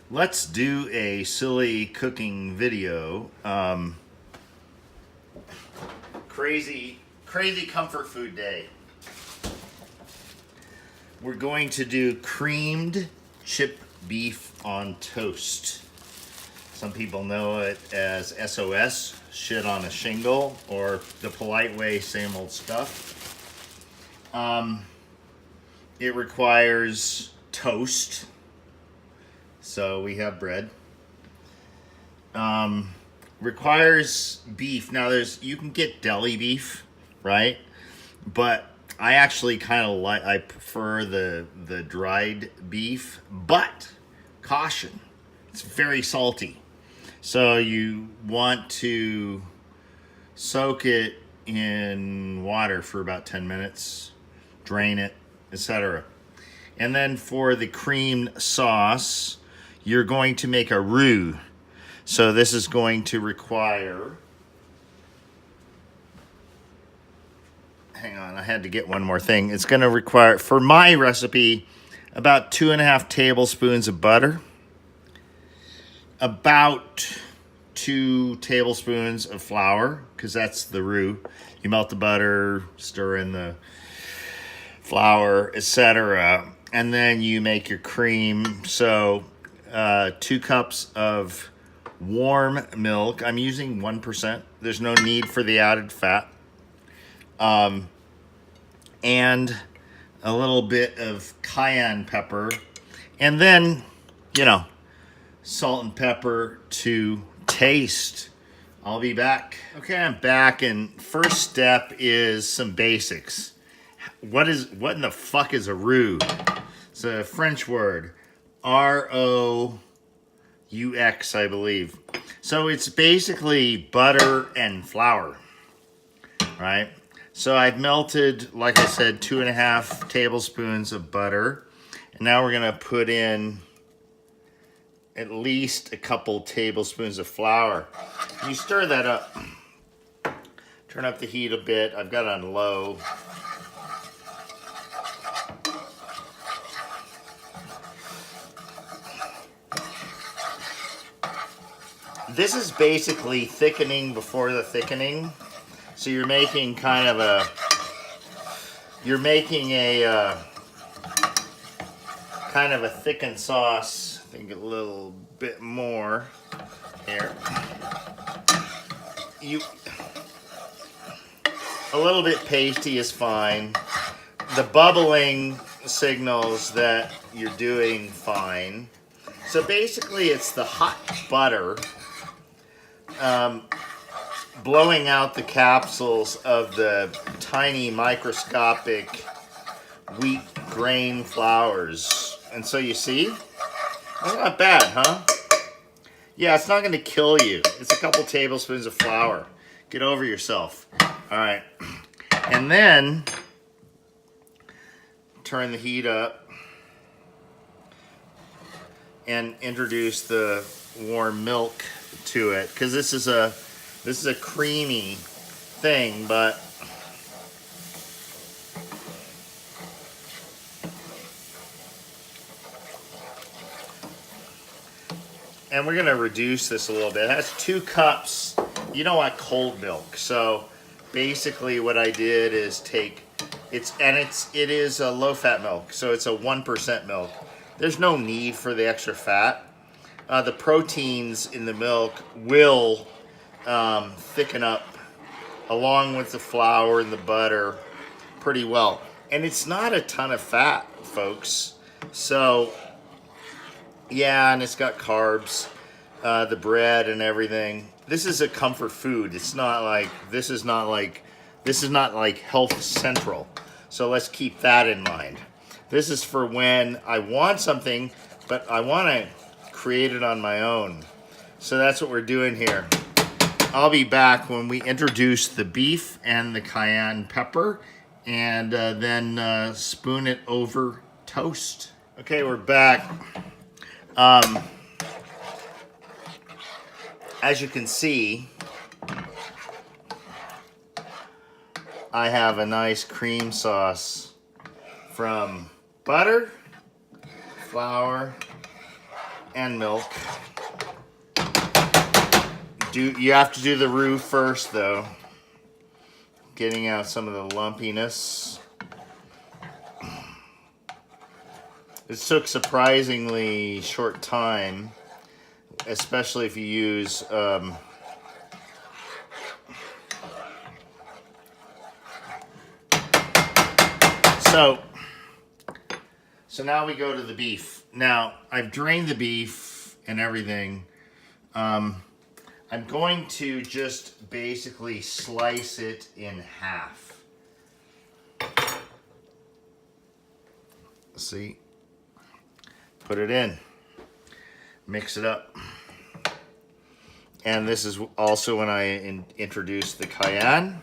Let's do a silly cooking video. Crazy comfort food day. We're going to do creamed chip beef on toast. Some people know it as SOS, shit on a shingle, or the polite way, same old stuff. It requires toast. So we have bread. Requires beef. Now you can get deli beef, right? But I actually kind of I prefer the dried beef, but caution, it's very salty. So you want to soak it in water for about 10 minutes, drain it, etc. And then for the creamed sauce, you're going to make a roux. So this is going to require, hang on, I had to get one more thing. It's going to require, for my recipe, about 2.5 tablespoons of butter, about 2 tablespoons of flour, because that's the roux. You melt the butter, stir in the flour, etc. And then you make your cream. So 2 cups of warm milk. I'm using 1%. There's no need for the added fat. And a little bit of cayenne pepper. And then, salt and pepper to taste. I'll be back. Okay, I'm back, and first step is some basics. What in the fuck is a roux? It's a French word. ROUX, I believe. So it's basically butter and flour, right? So I've melted, like I said, 2.5 tablespoons of butter. And now we're gonna put in at least a couple tablespoons of flour. You stir that up. Turn up the heat a bit. I've got it on low. This is basically thickening before the thickening. So you're making kind of a thickened sauce. I think a little bit more here. A little bit pasty is fine. The bubbling signals that you're doing fine. So basically it's the hot butter blowing out the capsules of the tiny microscopic wheat grain flours. And so you see, that's not bad, huh? Yeah, it's not gonna kill you. It's a couple tablespoons of flour. Get over yourself. All right, and then turn the heat up and introduce the warm milk to it, because this is a creamy thing, but and we're gonna reduce this a little bit. It has 2 cups. You don't want cold milk, so basically what I did is take it is a low-fat milk, so it's a 1% milk. There's no need for the extra fat. The proteins in the milk will thicken up along with the flour and the butter pretty well. And it's not a ton of fat, folks. So, yeah, and it's got carbs, the bread and everything. This is a comfort food. This is not like Health Central. So let's keep that in mind. This is for when I want something, but I want to create it on my own. So that's what we're doing here. I'll be back when we introduce the beef and the cayenne pepper, and then spoon it over toast. Okay, we're back. As you can see, I have a nice cream sauce from butter, flour, and milk. You have to do the roux first, though. Getting out some of the lumpiness. This took surprisingly short time, especially if you use So now we go to the beef. Now, I've drained the beef and everything. I'm going to just basically slice it in half. See? Put it in. Mix it up. And this is also when I introduce the cayenne.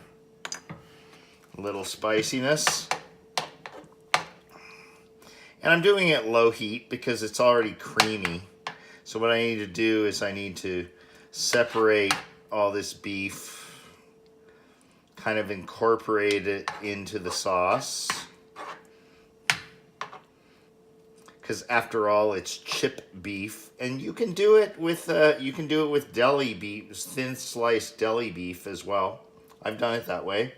A little spiciness. And I'm doing it low heat because it's already creamy. So what I need to do is I need to separate all this beef, kind of incorporate it into the sauce. Because after all, it's chip beef, and you can do it with deli beef, thin sliced deli beef as well. I've done it that way.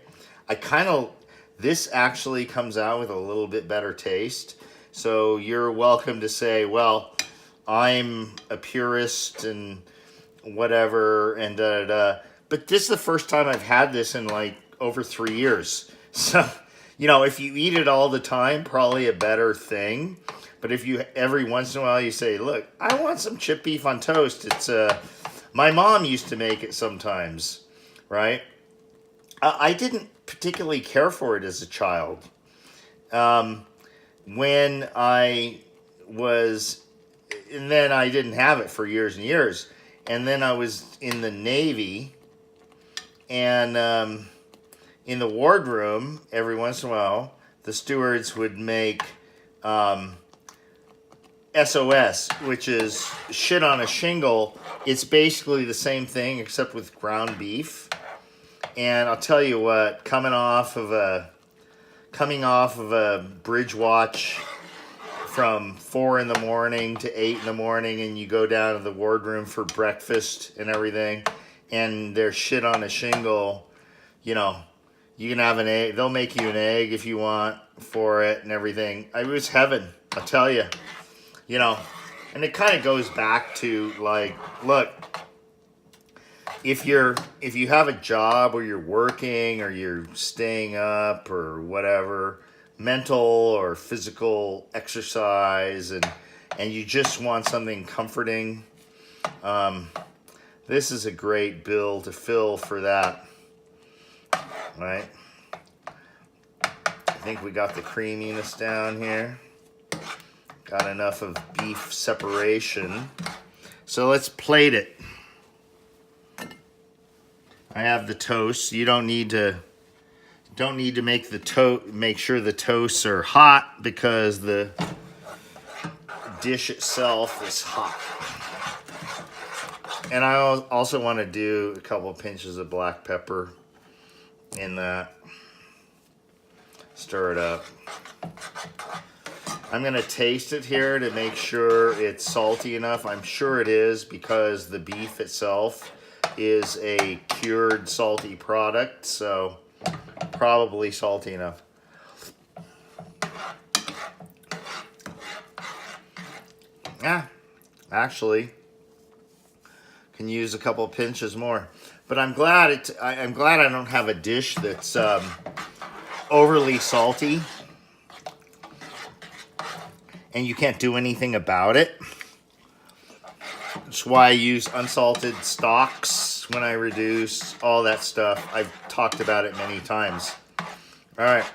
This actually comes out with a little bit better taste. So you're welcome to say, well, I'm a purist and whatever and da da da. But this is the first time I've had this in like over 3 years. So, if you eat it all the time, probably a better thing. But if you every once in a while you say, look, I want some chip beef on toast. It's my mom used to make it sometimes, right? I didn't particularly care for it as a child. When I was, and then I didn't have it for years and years. And then I was in the Navy, and in the wardroom, every once in a while, the stewards would make SOS, which is shit on a shingle. It's basically the same thing except with ground beef. And I'll tell you what, coming off of a bridge watch from 4 in the morning to 8 in the morning, and you go down to the wardroom for breakfast and everything, and there's shit on a shingle, you can have an egg. They'll make you an egg if you want for it and everything. It was heaven, I'll tell you. And it kind of goes back to like, look, if you have a job or you're working or you're staying up or whatever, mental or physical exercise, and you just want something comforting, this is a great bill to fill for that, right? I think we got the creaminess down here. Got enough of beef separation. So let's plate it. I have the toast. You don't need to make sure the toasts are hot because the dish itself is hot. And I also want to do a couple of pinches of black pepper in that. Stir it up. I'm going to taste it here to make sure it's salty enough. I'm sure it is because the beef itself is a cured salty product, so probably salty enough. Yeah, actually, can use a couple pinches more. But I'm glad I don't have a dish that's overly salty, and you can't do anything about it. That's why I use unsalted stocks when I reduce, all that stuff. I've talked about it many times. All right.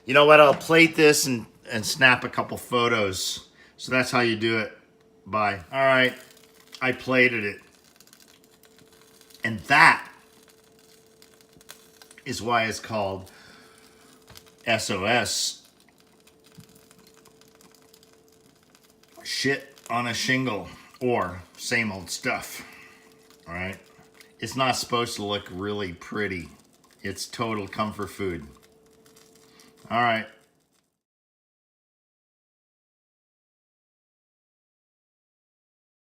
You know what? I'll plate this and snap a couple photos. So that's how you do it. Bye. All right. I plated it. And that is why it's called SOS. Shit on a shingle, or same old stuff. All right. It's not supposed to look really pretty. It's total comfort food. All right.